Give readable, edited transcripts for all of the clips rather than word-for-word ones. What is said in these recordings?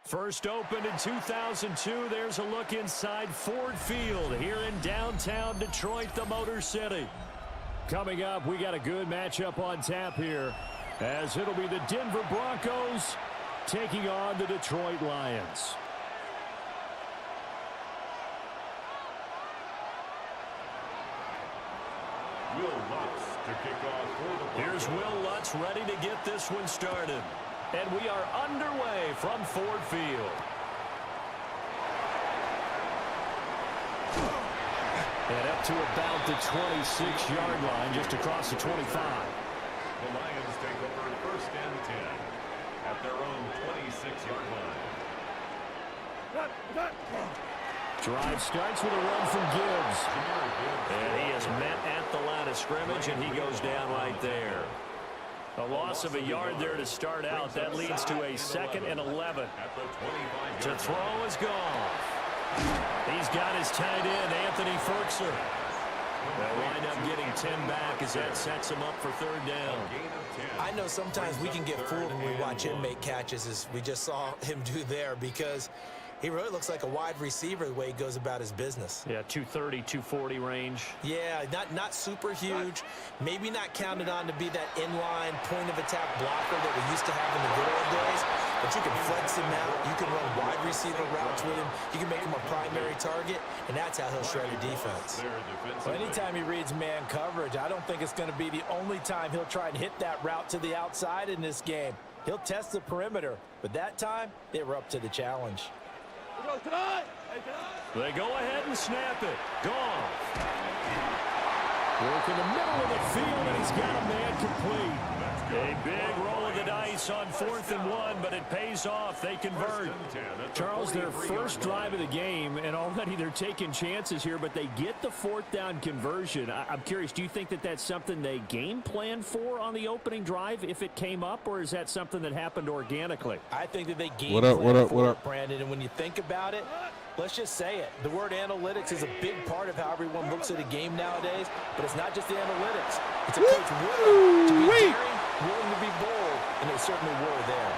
First opened in 2002. There's a look inside Ford Field here in downtown Detroit, the Motor City. Coming up, we got a good matchup on tap here, as it'll be the Denver Broncos taking on the Detroit Lions. Here's Will Lutz ready to get this one started. And we are underway from Ford Field. And up to about the 26-yard line, just across the 25. The Lions take over first and 10 at their own 26-yard line. Drive starts with a run from Gibbs. And he is met at the line of scrimmage, and he goes down right there. A loss of a yard there to start out. That leads to a 2nd and 11. To throw is Goff. He's got his tight end, Anthony Ferkser. They'll wind up getting 10 back as that sets him up for third down. I know sometimes we can get fooled when we watch him make catches, as we just saw him do there, because he really looks like a wide receiver the way he goes about his business. Yeah, 230, 240 range. Yeah, not super huge. Maybe not counted on to be that inline point-of-attack blocker that we used to have in the good old days. But you can flex him out. You can run wide receiver routes with him. You can make him a primary target, and that's how he'll shred a defense. Well, anytime he reads man coverage, I don't think it's going to be the only time he'll try and hit that route to the outside in this game. He'll test the perimeter, but that time, they were up to the challenge. They go ahead and snap it. Goff. Work in the middle of the field, and he's got a man complete. A big roll of the dice on 4th and 1, but it pays off. They convert. Charles, their first drive of the game, and already they're taking chances here, but they get the 4th down conversion. I'm curious, do you think that that's something they game plan for on the opening drive if it came up, or is that something that happened organically? I think that they game plan for it, Brandon, and when you think about it, let's just say it. The word analytics is a big part of how everyone looks at a game nowadays, but it's not just the analytics. It's a coach willing to be daring, willing to be bold, and they certainly were there.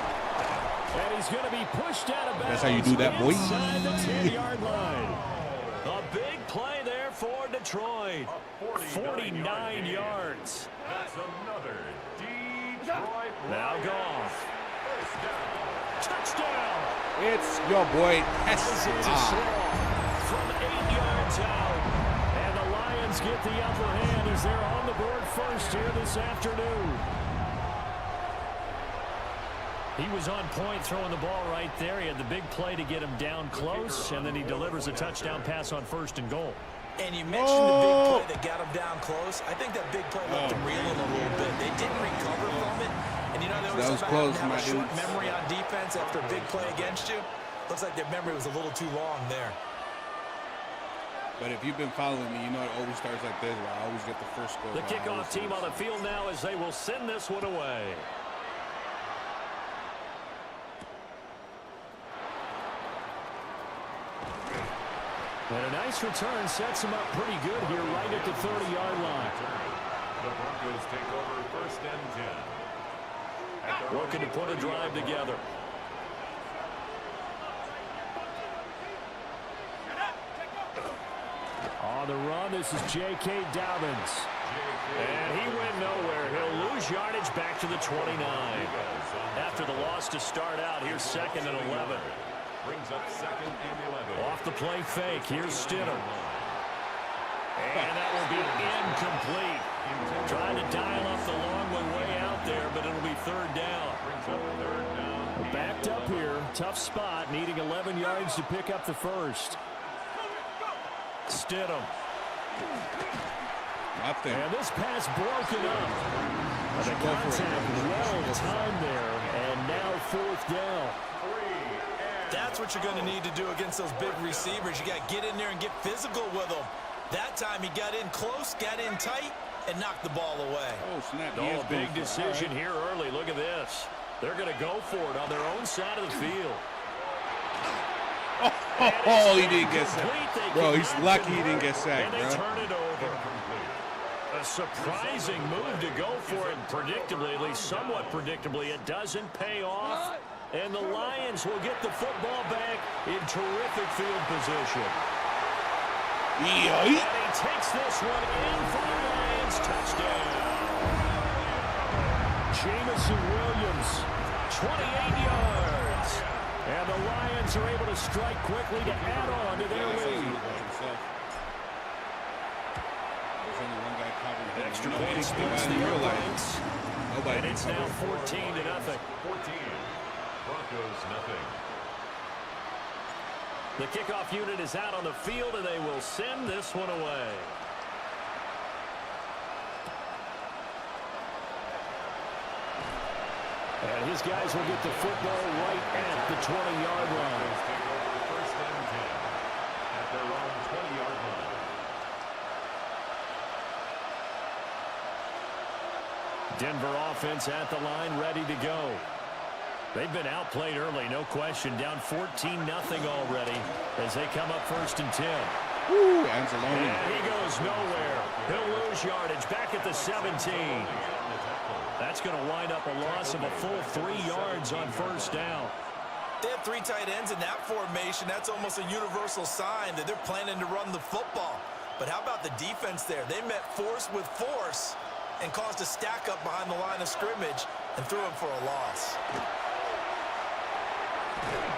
And he's going to be pushed out of bounds. That's how you do that, boy. Inside the 10-yard line. A big play there for Detroit. 49 yards. That's another Detroit. Now Goff. Touchdown. It's your boy Tessa. From 8 yards out. And the Lions get the upper hand as they're on the board first here this afternoon. He was on point throwing the ball right there. He had the big play to get him down close, and then he delivers a touchdown pass on 1st and goal. And you mentioned the big play that got him down close. I think that big play left him reeling a little bit. They didn't recover from it. And you know, they always talk about having a short memory on defense after a big play against you. Looks like their memory was a little too long there. But if you've been following me, you know it always starts like this, where I always get the first score. The kickoff team on the field now as they will send this one away. And a nice return sets him up pretty good here right at the 30-yard line. The Broncos take over first and 10. Looking to put a drive together. On the run, this is J.K. Dobbins. And he went nowhere. He'll lose yardage back to the 29. After the loss to start out, here's 2nd and 11. Brings up 2nd and 11. Off the play fake, here's Stidham. And that will be incomplete. Trying to dial up the long one way out there, but it'll be 3rd down. Backed up here, tough spot, needing 11 yards to pick up the first. Stidham. Nothing. And this pass broken up. The contact well timed there, and now 4th down. That's what you're going to need to do against those big receivers. You got to get in there and get physical with them. That time he got in close, got in tight, and knocked the ball away. Oh, snap. A big decision here early. Look at this. They're going to go for it on their own side of the field. Oh, he didn't get sacked. Bro, he's lucky he didn't get sacked, and they bro. turn it over. A surprising move to go for it, predictably, at least somewhat predictably. It doesn't pay off, and the Lions will get the football back in terrific field position. And he takes this one in for the Lions. Touchdown. Jamison Williams, 28 yards. And the Lions are able to strike quickly to add on to their lead. Extra point splits the uprights. And it's now 14-0. 14. Broncos nothing. The kickoff unit is out on the field, and they will send this one away. And his guys will get the football right at the 20-yard line. Take over first and 10 at their own 20-yard line. Denver offense at the line, ready to go. They've been outplayed early, no question. Down 14-0 already as they come up first and 10. Woo, Anzalone. And he goes nowhere. He'll lose yardage back at the 17. That's going to wind up a loss of a full 3 yards on first down. They have 3 tight ends in that formation. That's almost a universal sign that they're planning to run the football. But how about the defense there? They met force with force and caused a stack up behind the line of scrimmage and threw him for a loss.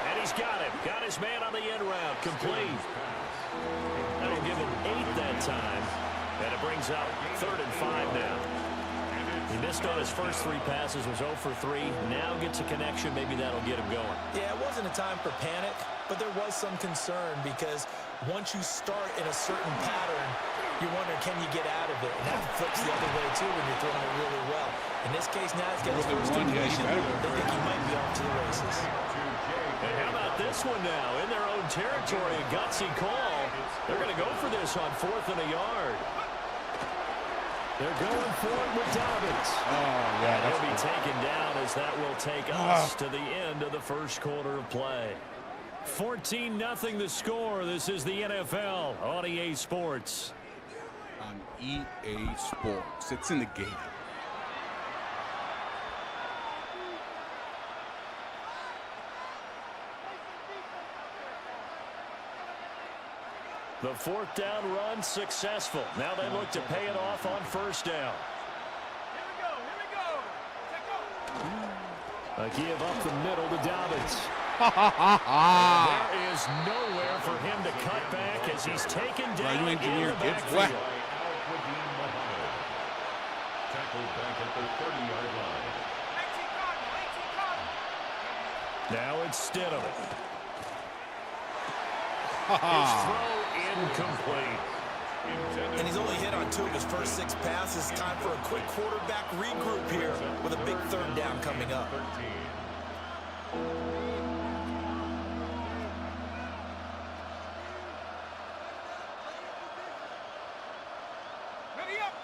And he's got him. Got his man on the end route. Complete. That'll give him 8 that time. And it brings up 3rd and 5 now. He missed on his first 3 passes, was 0 for 3. Now gets a connection. Maybe that'll get him going. Yeah, it wasn't a time for panic, but there was some concern because once you start in a certain pattern, you're wondering, can you get out of it? And that flips the other way, too, when you're throwing it really well. In this case, now he's got his first completion. They think he might be off to the races. And how about this one now? In their own territory, a gutsy call. They're going to go for this on 4th and a yard. They're going for it with Dobbins. Oh, yeah, He'll be taken down as that will take us to the end of the first quarter of play. 14-0 the score. This is the NFL on EA Sports. On EA Sports. It's in the game. The 4th down run successful. Now they look to pay it off on first down. A give up the middle to Dobbins. There is nowhere for him to cut back as he's taken down in the backfield. Tackled back at the 30-yard line. Now it's Stidham. His throw incomplete. And he's only hit on 2 of his first 6 passes. Time for a quick quarterback regroup here with a big 3rd down coming up.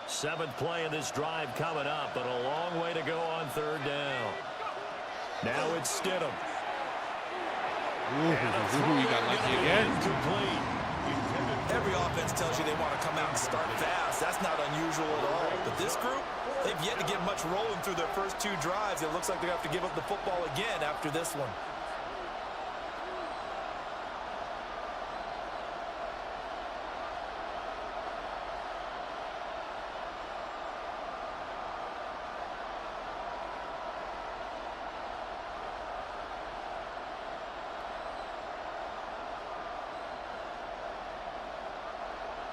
7th play of this drive coming up, but a long way to go on 3rd down. Now it's Stidham. Ooh, you got lucky again. Incomplete. Every offense tells you they want to come out and start fast. That's not unusual at all. But this group, they've yet to get much rolling through their first 2 drives. It looks like they have to give up the football again after this one.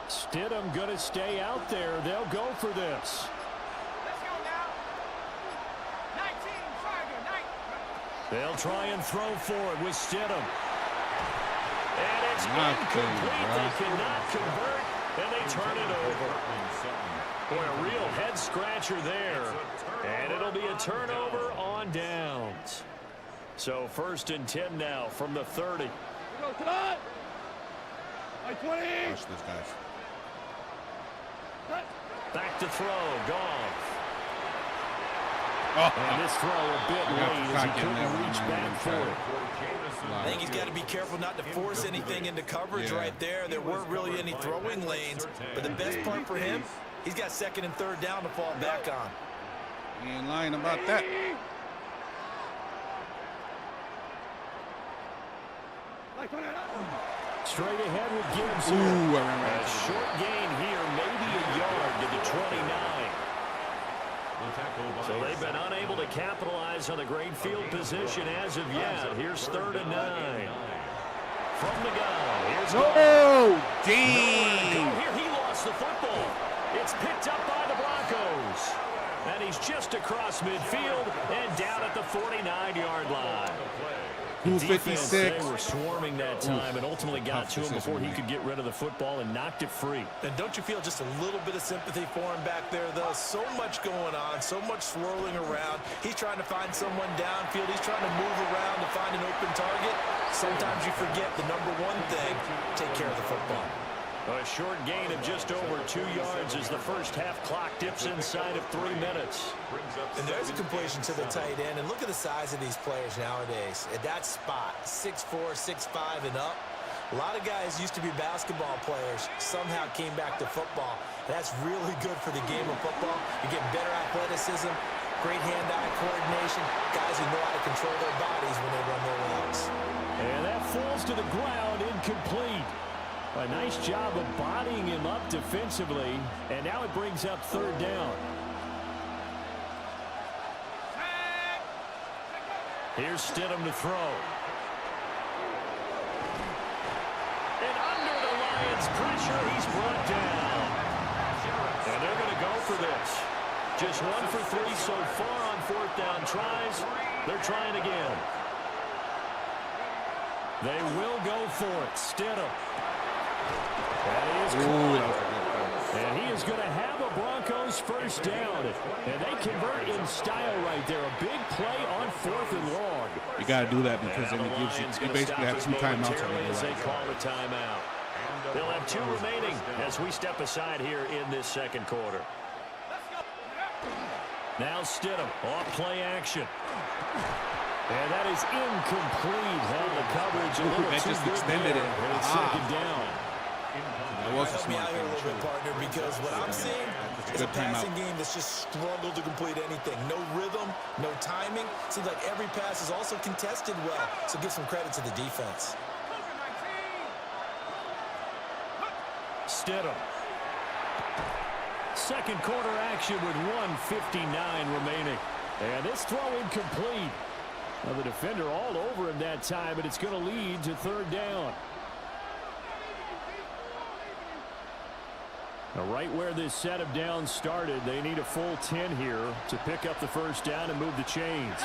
Stidham going to stay out there. They'll go for this. Let's go now. 19, They'll try and throw for it with Stidham. And it's Nothing, incomplete. bro. They cannot convert, and they turn it over. Boy, a real head-scratcher there. And it'll be a turnover on downs. So 1st and 10 now from the 30. Watch this, guys. Back to throw. Goff. Oh, And this throw a bit late as he couldn't reach back for it. I think he's got to be careful not to force anything into coverage right there. There weren't really any throwing lanes. But the best part for him, He's got second and third down to fall back on. He ain't lying about that. Straight ahead with Gibbs here. Ooh, A short gain here, maybe a yard to the 29. So they've been unable to capitalize on the great field position as of yet. Here's 3rd and 9. From the gun. Here's oh, Go dang. here. He lost the football. It's picked up by the Broncos. And he's just across midfield and down at the 49-yard line. Defense, They 56. were swarming that time and ultimately got to him before he could get rid of the football and knocked it free. And don't you feel just a little bit of sympathy for him back there, though? So much going on, so much swirling around. He's trying to find someone downfield. He's trying to move around to find an open target. Sometimes you forget the number one thing, take care of the football. A short gain of just over 2 yards as the first half clock dips inside of 3 minutes. And there's a completion to the tight end. And look at the size of these players nowadays. At that spot, 6'4", 6'5", and up. A lot of guys used to be basketball players, somehow came back to football. And that's really good for the game of football. You get better athleticism, great hand-eye coordination, guys who know how to control their bodies when they run their routes. And that falls to the ground, incomplete. A nice job of bodying him up defensively, and now it brings up 3rd down. Here's Stidham to throw. And under the Lions' pressure, he's brought down. And they're going to go for this. Just 1 for 3 so far on 4th down tries. They're trying again. They will go for it. Stidham. That is caught. And he is going to have a Broncos first down. And they convert in style right there. A big play on 4th and long. You got to do that because then it gives you basically have 2 timeouts on as they the call a timeout. They'll have 2 remaining as we step aside here in this second quarter. Now Stidham off play action. And that is incomplete. Held the coverage a little that too just good extended there. it. And it's 2nd down. It was a Help me smart out here a thing. little bit, partner, because what I'm seeing is a Good timeout. passing game that's just struggled to complete anything. No rhythm, no timing. Seems like every pass is also contested well, so give some credit to the defense. Stidham. Second quarter action with 1:59 remaining. And this throw incomplete. Now the defender all over him that time, but it's going to lead to 3rd down. Now right where this set of downs started, they need a full 10 here to pick up the first down and move the chains.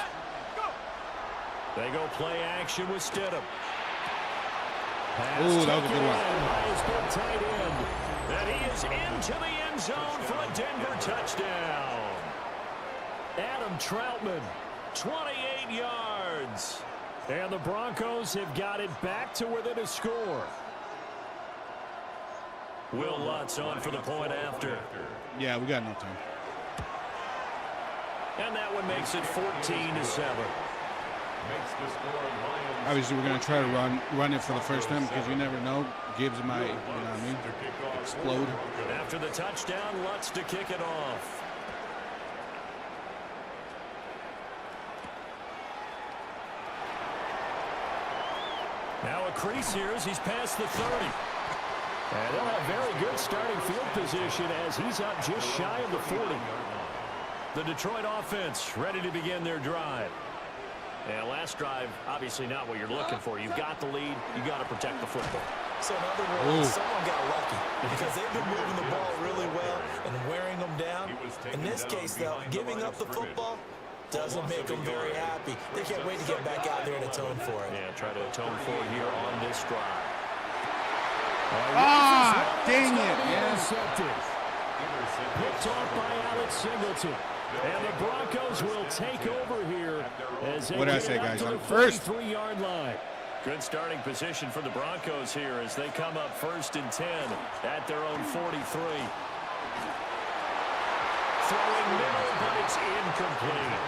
They go play action with Stidham. Ooh, that was a good one. By his big tight end. And he is into the end zone for a Denver touchdown. Adam Troutman, 28 yards. And the Broncos have got it back to within a score. Will Lutz on for the point after. Yeah, we got no time. And that one makes it 14-7. Obviously, we're going to try to run it for the first time because you never know. Gibbs might, you know what I mean, explode. After the touchdown, Lutz to kick it off. Now a crease here as he's past the 30. And they'll have very good starting field position as he's up just shy of the 40. The Detroit offense ready to begin their drive. Yeah, last drive, obviously not what you're looking for. You've got the lead. You've got to protect the football. So in other words, someone got lucky because they've been moving the ball really well and wearing them down. In this case, though, giving up the football doesn't make them very happy. They can't wait to get back out there and atone for it. Yeah, try to atone for it here on this drive. Ah, dang it, yeah. Intercepted. Picked off by Alex Singleton. And the Broncos will take over here as they What did I get say, it up guys? to On the first. 43-yard line. Good starting position for the Broncos here as they come up 1st and 10 at their own 43. Throwing middle, but it's incomplete.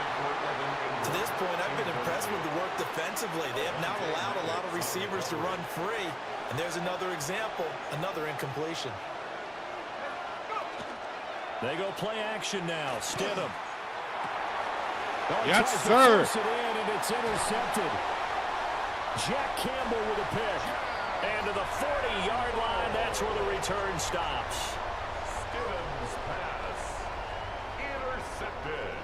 To this point, I've been impressed with the work defensively. They have not allowed a lot of receivers to run free. And there's another example, another incompletion. They go play action now. Stidham. Oh, Yes, tries to sir. force it in, and it's intercepted. Jack Campbell with a pick. And to the 40-yard line, that's where the return stops. Stidham's pass intercepted.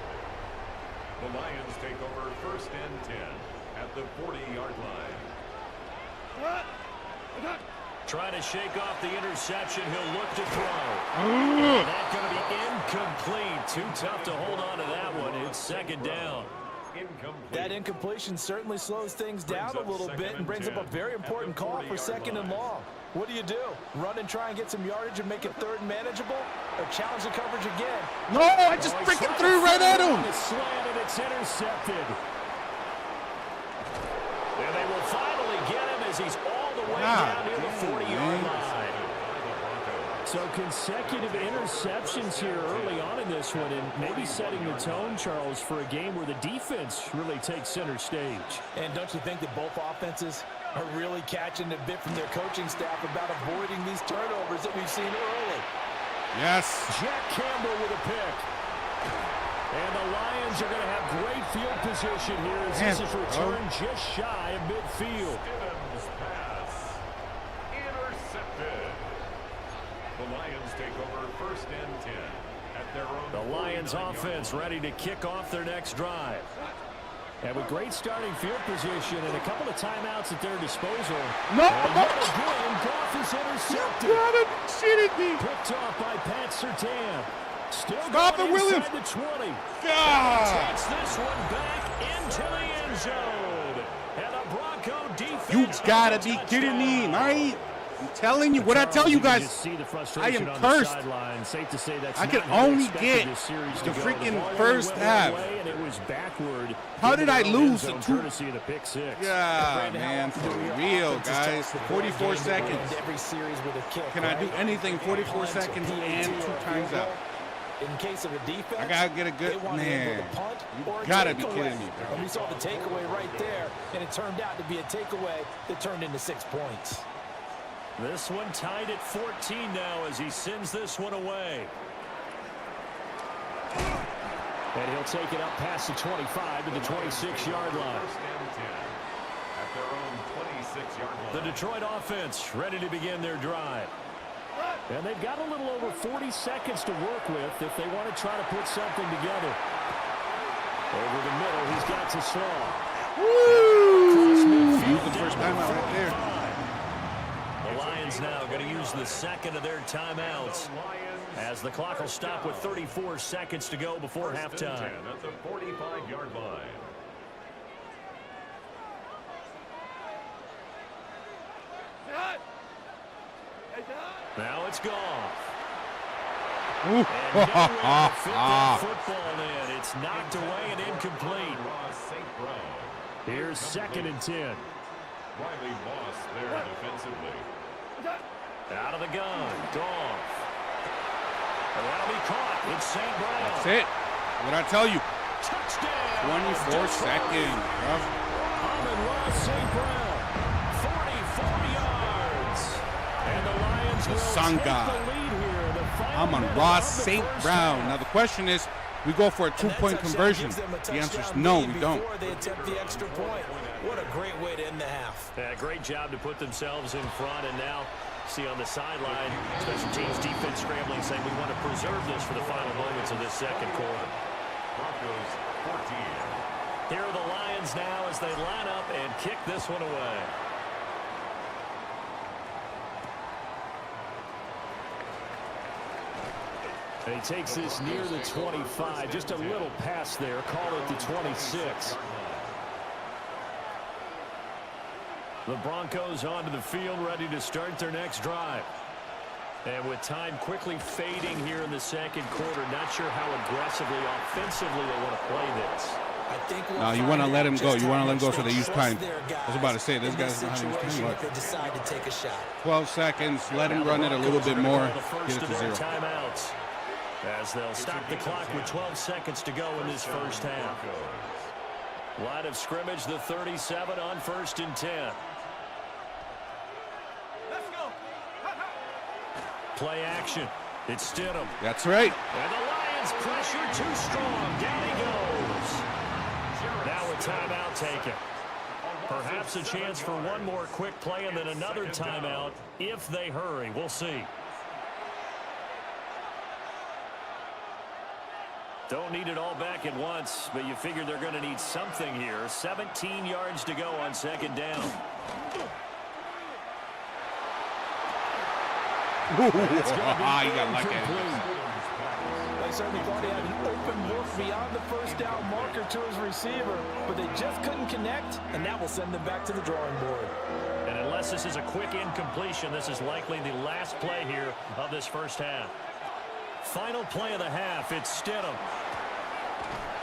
The Lions take over 1st and 10 at the 40-yard line. Trying to shake off the interception. He'll look to throw. That's going to be incomplete. Too tough to hold on to that one. It's 2nd down. That incompletion certainly slows things down a little bit and brings up a very important call for 2nd and long. What do? Run and try and get some yardage and make it 3rd and manageable? Or challenge the coverage again? No, I just freaking threw right at him. The slant, and it's intercepted. And they will finally get him as he's all the way down near the 40-yard line. So consecutive interceptions here early on in this one, and maybe setting the tone, Charles, for a game where the defense really takes center stage. And don't you think that both offenses are really catching a bit from their coaching staff about avoiding these turnovers that we've seen early? Yes. Jack Campbell with a pick. And the Lions are going to have great field position here as this is returned just shy of midfield. Stidham's pass intercepted. The Lions take over 1st and 10 at their own. The Lions offense ready to kick off their next drive. And with great starting field position and a couple of timeouts at their disposal. No! And yet again, Goff is intercepted. Picked off by Pat Surtain. Still Stop going it, Williams. inside the 20. God. Takes this one back into the end zone. And the Bronco defense. You gotta be kidding me, right? I'm telling you, what I tell you guys, I am cursed. I can only get the freaking first half. How did I lose the 2? Yeah, man, for real, guys. 44 seconds. Can I do anything 44 seconds and 2 times out? In case of a defense, I gotta get a good man. You gotta be kidding me, bro. And we saw the takeaway right there, and it turned out to be a takeaway that turned into 6 points. This one tied at 14 now as he sends this one away. And he'll take it up past the 25 to the 26-yard line. 1st and 10 at their own 26-yard line. The Detroit offense ready to begin their drive. And they've got a little over 40 seconds to work with if they want to try to put something together. Over the middle, he's got to Slaw. Woo! Use the first timeout right there. The Lions now going to use the 2nd of their timeouts as the clock will stop with 34 seconds to go before halftime. At the 45-yard line. Now it's Goff. Ooh. And nowhere to fit that football in. It's knocked away and incomplete. Here's 2nd and 10. Riley Moss there defensively. Out of the gun, Goff. And that'll be caught. It's St. Brown. That's it. What'd I tell you? Touchdown. 24 seconds, bro. Amon-Ra St. Brown, 44 yards. And the Lions will Sun take God. the lead here. The final Amon-Ra minute of the St. first Brown. half. Now the question is, we go for a 2-point conversion. The answer is no, we don't. Before they attempt the extra point. What a great way to end the half. Yeah, great job to put themselves in front, and now see on the sideline, special teams defense scrambling, saying we want to preserve this for the final moments of this 2nd quarter. Broncos 14. Here are the Lions now as they line up and kick this one away. And he takes this near the 25, just a little past there, call it the 26. The Broncos onto the field, ready to start their next drive. And with time quickly fading here in the 2nd quarter, not sure how aggressively, offensively they want to play this. I think No, you want to let him go. You want to let him go so they use time. I was about to say, this guy's not having use time. They decide to take a shot. 12 seconds. Let him run it a little bit more. Get it to 0. Timeouts as they'll stop the clock with 12 seconds to go in this first half. Line of scrimmage, the 37 on 1st and 10. Let's go. Play action. It's Stidham. That's right. And the Lions pressure too strong. Down he goes. Now a timeout taken. Perhaps a chance for one more quick play and then another timeout if they hurry. We'll see. Don't need it all back at once, but you figure they're going to need something here. 17 yards to go on second down. You got lucky. They certainly thought he had an open look beyond the first down marker to his receiver, but they just couldn't connect, and that will send them back to the drawing board. And unless this is a quick incompletion, this is likely the last play here of this first half. Final play of the half, it's Stidham.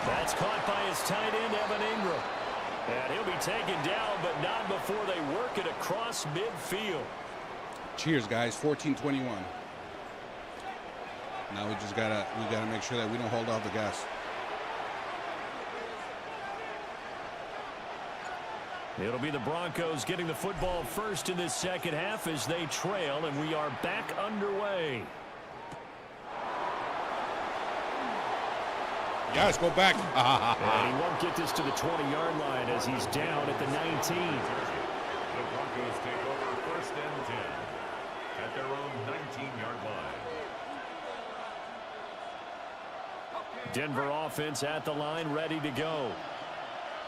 That's caught by his tight end, Evan Ingram. And he'll be taken down, but not before they work it across midfield. Cheers, guys. 14-21. Now we gotta make sure that we don't hold off the gas. It'll be the Broncos getting the football first in this second half as they trail, and we are back underway. Yes, go back. And he won't get this to the 20-yard line as he's down at the 19. The Broncos take over first and 10 at their own 19-yard line. Denver offense at the line, ready to go.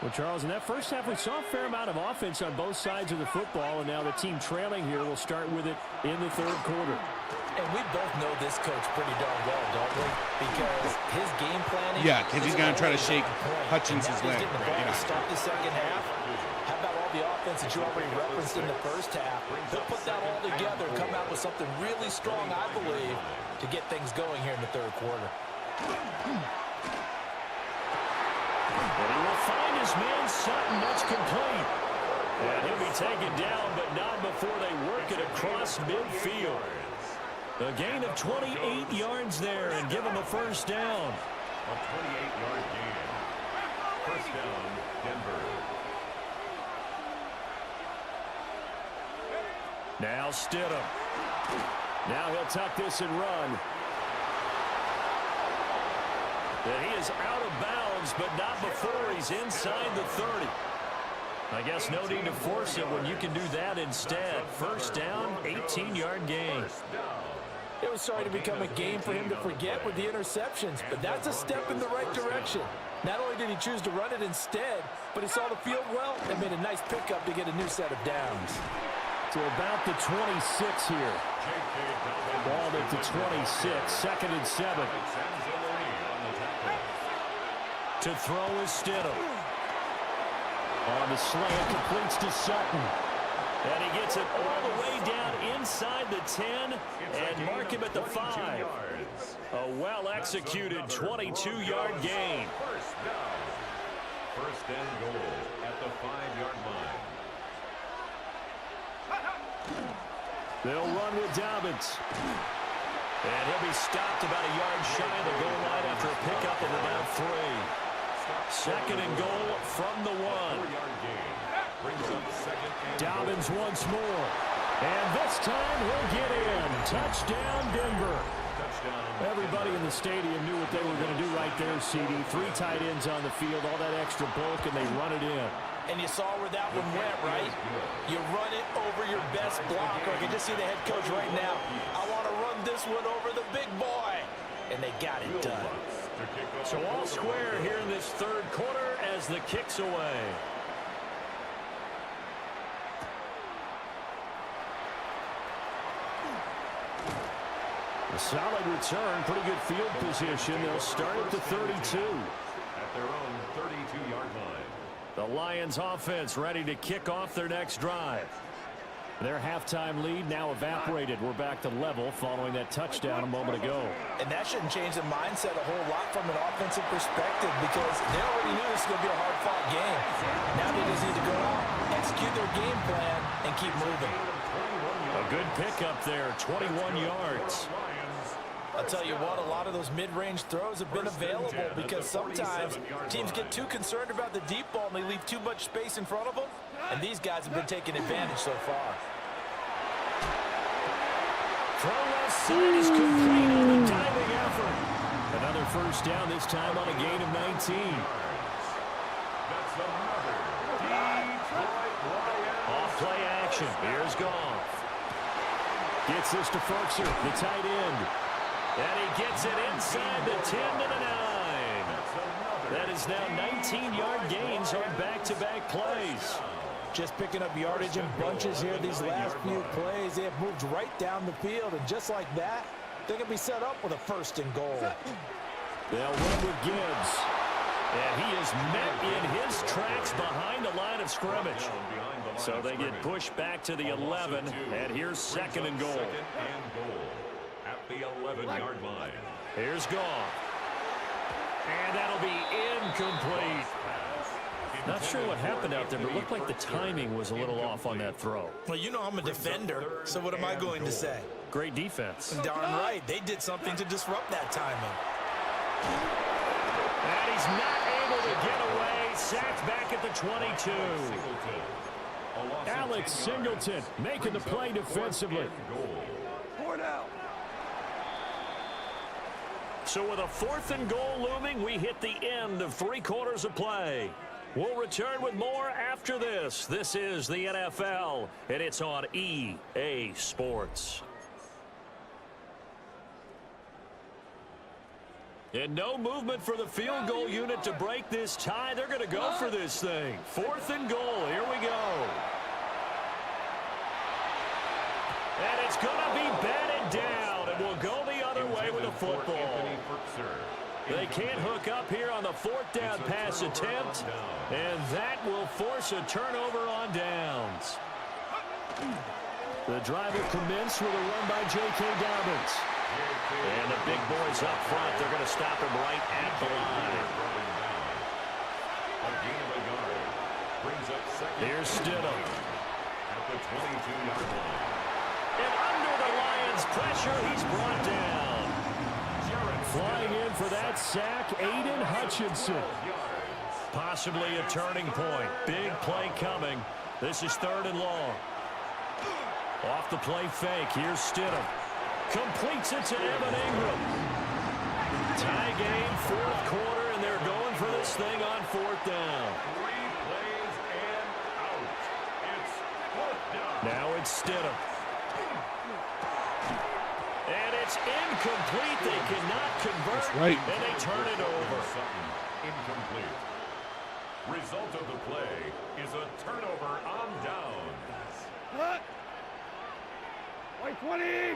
Well, Charles, in that first half, we saw a fair amount of offense on both sides of the football, and now the team trailing here will start with it in the third quarter. And we both know this coach pretty darn well, don't we? Because his game planning... Yeah, because he's going to try to shake Hutchinson's leg. He's getting the ball to start the second half. How about all the offense that you already referenced in the first half? He'll put that all together and come out with something really strong, I believe, to get things going here in the third quarter. And he will find his man Sutton. That's complete. And he'll be taken down, but not before they work it across midfield. A gain of 28 yards there and give him a first down. A 28-yard gain. First down, Denver. Now Stidham. Now he'll tuck this and run. And he is out of bounds, but not before he's inside the 30. I guess no need to force it when you can do that instead. First down, 18-yard gain. It was starting to become a game for him to forget with the interceptions, but that's a step in the right direction. Not only did he choose to run it instead, but he saw the field well and made a nice pickup to get a new set of downs. To about the 26 here. Ball at the 26, second and 7. To throw is Stidham. On the slant, completes to Sutton. And he gets it all the way down inside the 10 and mark him at the 5. A well-executed 22-yard gain. First and goal at the 5-yard line. They'll run with Dobbins. And he'll be stopped about a yard shy of the goal line after a pickup of about 3. Second and goal from the 1. Dobbins once more. And this time he'll get in. Touchdown, Denver. Everybody in the stadium knew what they were going to do right there, CD. 3 tight ends on the field, all that extra bulk, and they run it in. And you saw where that one went, right? You run it over your best blocker. I can just see the head coach right now. I want to run this one over the big boy. And they got it done. So all square here in this third quarter as the kick's away. A solid return, pretty good field position. They'll start at the 32. At their own 32-yard line. The Lions offense ready to kick off their next drive. Their halftime lead now evaporated. We're back to level following that touchdown a moment ago. And that shouldn't change the mindset a whole lot from an offensive perspective because they already knew this was going to be a hard-fought game. Now they just need to go out, execute their game plan, and keep moving. A good pickup there, 21 yards. I'll tell you what, a lot of those mid-range throws have been available because sometimes teams get too concerned about the deep ball and they leave too much space in front of them, and these guys have been taking advantage so far. Throw left side is complete on the diving effort. Another first down, this time on a gain of 19. That's another Detroit Lions. Off play action. Here's Goff. Gets this to Ferkser, the tight end. And he gets it inside the 10 to the 9. That is now 19-yard gains on back-to-back plays. Just picking up yardage in bunches here these last few plays. They have moved right down the field, and just like that, they can be set up with a 1st and goal. They'll run with Gibbs. And he is met in his tracks behind the line of scrimmage. So they get pushed back to the 11, and here's 2nd and goal. At the 11-yard line. Here's Goff. And that'll be incomplete. Not sure what happened out there, but it looked like the timing was a little off on that throw. Well, you know I'm a defender, so what am I going to say? Great defense. Darn right. They did something to disrupt that timing. And he's not able to get away. Sacked back at the 22. Alex Singleton making the play defensively. So with a 4th and goal looming, we hit the end of 3 quarters of play. We'll return with more after this. This is the NFL, and it's on EA Sports. And no movement for the field goal unit to break this tie. They're going to go for this thing. 4th and goal. Here we go. And it's going to be batted down, and we'll go the other way with the football. They can't hook up here on the 4th down pass attempt, and that will force a turnover on downs. The drive will commence with a run by J.K. Dobbins. And the big boys up front, they're going to stop him right at the line. Here's Stidham. At the 22-yard line. And under the Lions' pressure, he's brought down. Flying in for that sack, Aiden Hutchinson. Possibly a turning point. Big play coming. This is 3rd and long. Off the play fake. Here's Stidham. Completes it to Evan Ingram. Tie game, 4th quarter, and they're going for this thing on 4th down. 3 plays and out. It's 4th down. Now it's Stidham. And it's incomplete. They cannot convert, right. And they turn it over. Incomplete. Result of the play is a turnover on downs. White 20.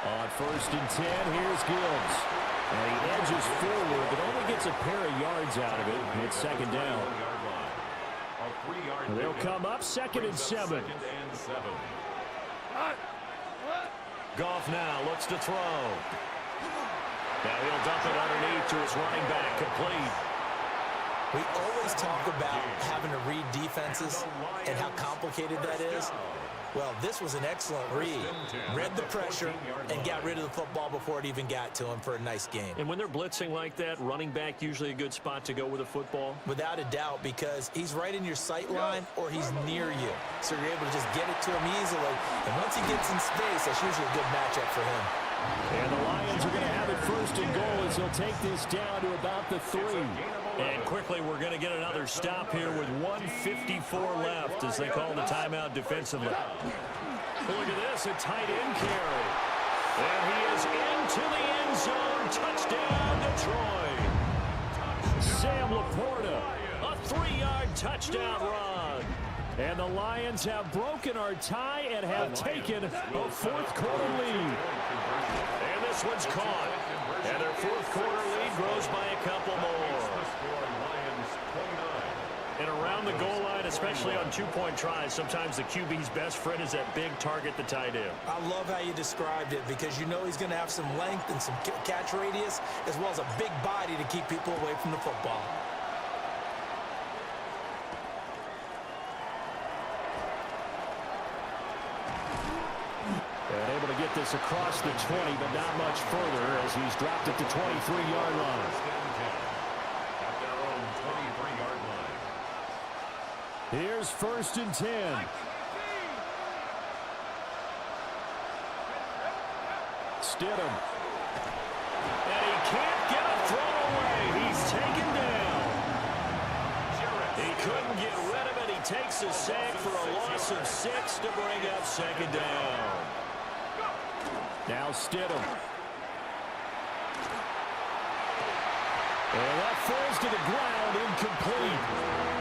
On 1st and 10, here's Gibbs. And he edges forward, but only gets a pair of yards out of it. It's 2nd down. They'll come up 2nd and 7. Goff now looks to throw. Now he'll dump it underneath to his running back, complete. We always talk about having to read defenses and how complicated that is. Well, this was an excellent read. Read the pressure and got rid of the football before it even got to him for a nice game. And when they're blitzing like that, running back usually a good spot to go with a football? Without a doubt, because he's right in your sight line or he's near you. So you're able to just get it to him easily. And once he gets in space, that's usually a good matchup for him. And the Lions are going to have it 1st and goal as they'll take this down to about the 3. And quickly, we're going to get another stop here with 1:54 left as they call the timeout defensively. Look at this, a tight end carry. And he is into the end zone. Touchdown, Detroit. Sam Laporta, a 3-yard touchdown run. And the Lions have broken our tie and have taken a 4th quarter lead. And this one's caught. And their 4th quarter lead grows by a couple more. And around the goal line, especially on 2-point tries, sometimes the QB's best friend is that big target, the tight end. I love how you described it because you know he's going to have some length and some catch radius as well as a big body to keep people away from the football. And able to get this across the 20, but not much further as he's dropped at the 23-yard line. Here's 1st and 10. Stidham. And he can't get a throw away. He's taken down. He couldn't get rid of it. He takes a sack for a loss of 6 to bring up second down. Now Stidham. And that falls to the ground, incomplete.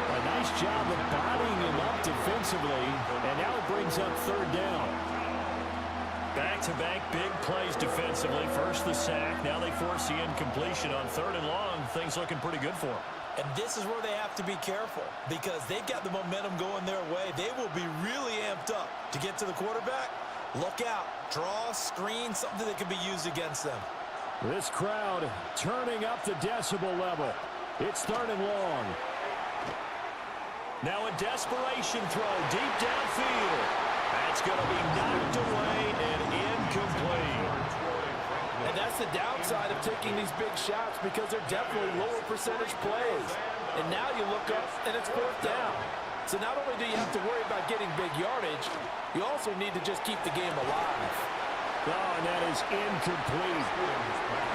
A nice job of bodying him up defensively, and now it brings up third down. Back-to-back big plays defensively. First the sack, now they force the incompletion on third and long. Things looking pretty good for them. And this is where they have to be careful because they've got the momentum going their way. They will be really amped up to get to the quarterback. Look out. Draw, screen, something that can be used against them. This crowd turning up the decibel level. It's third and long. Now a desperation throw deep downfield. That's going to be knocked away and incomplete. And that's the downside of taking these big shots because they're definitely lower percentage plays. And now you look up and it's fourth down. So not only do you have to worry about getting big yardage, you also need to just keep the game alive. Oh, and that is incomplete.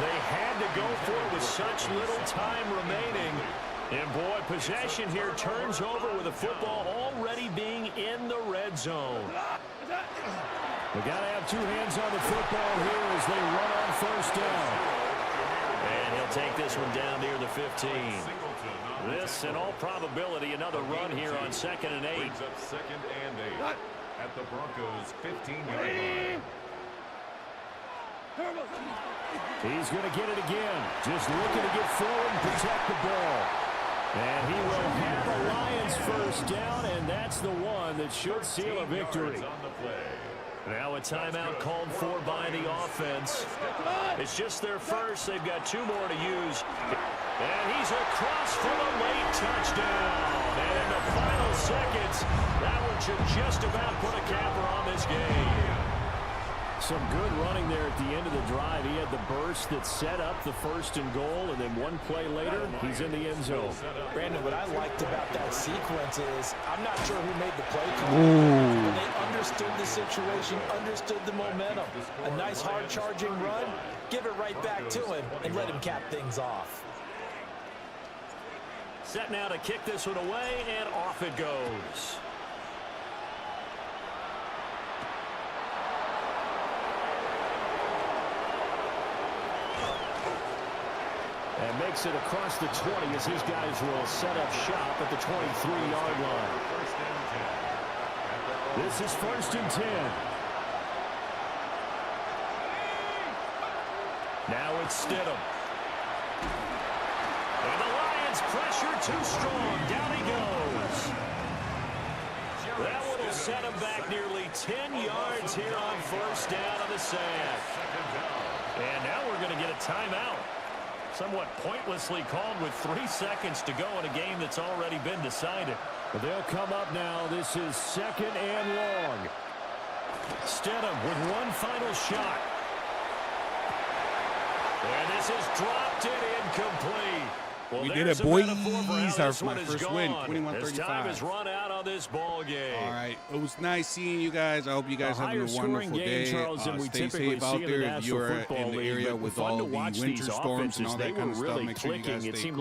They had to go for it with such little time remaining. And, boy, possession here turns over with the football already being in the red zone. We got to have two hands on the football here as they run on first down. And he'll take this one down near the 15. This, in all probability, another run here on 2nd and 8. Brings up 2nd and 8 at the Broncos' 15-yard line. He's going to get it again. Just looking to get forward and protect the ball. And he will have the Lions first down, and that's the one that should seal a victory. Now a timeout called for by the offense. It's just their first. They've got 2 more to use. And he's across for a late touchdown. And in the final seconds, that one should just about put a capper on this game. Some good running there at the end of the drive. He had the burst that set up the 1st and goal, and then one play later, he's in the end zone. Brandon, what I liked about that sequence is I'm not sure who made the play call. But they understood the situation, understood the momentum. A nice hard-charging run, give it right back to him, and let him cap things off. Set now to kick this one away, and off it goes. And makes it across the 20 as his guys will set up shop at the 23-yard line. This is 1st and 10. Now it's Stidham. And the Lions pressure too strong. Down he goes. That one will set him back nearly 10 yards here on first down on the sack. And now we're going to get a timeout. Somewhat pointlessly called with 3 seconds to go in a game that's already been decided. But they'll come up now. This is 2nd and long. Stidham with one final shot. And this is dropped and incomplete. Well, we did it, boys. That's my first win, 21-35. As time has run out on this ball game. All right. It was nice seeing you guys. I hope you guys having a wonderful day. Stay safe out there if you're in the area with all the winter storms and all that kind of stuff. Make sure you guys stay cool.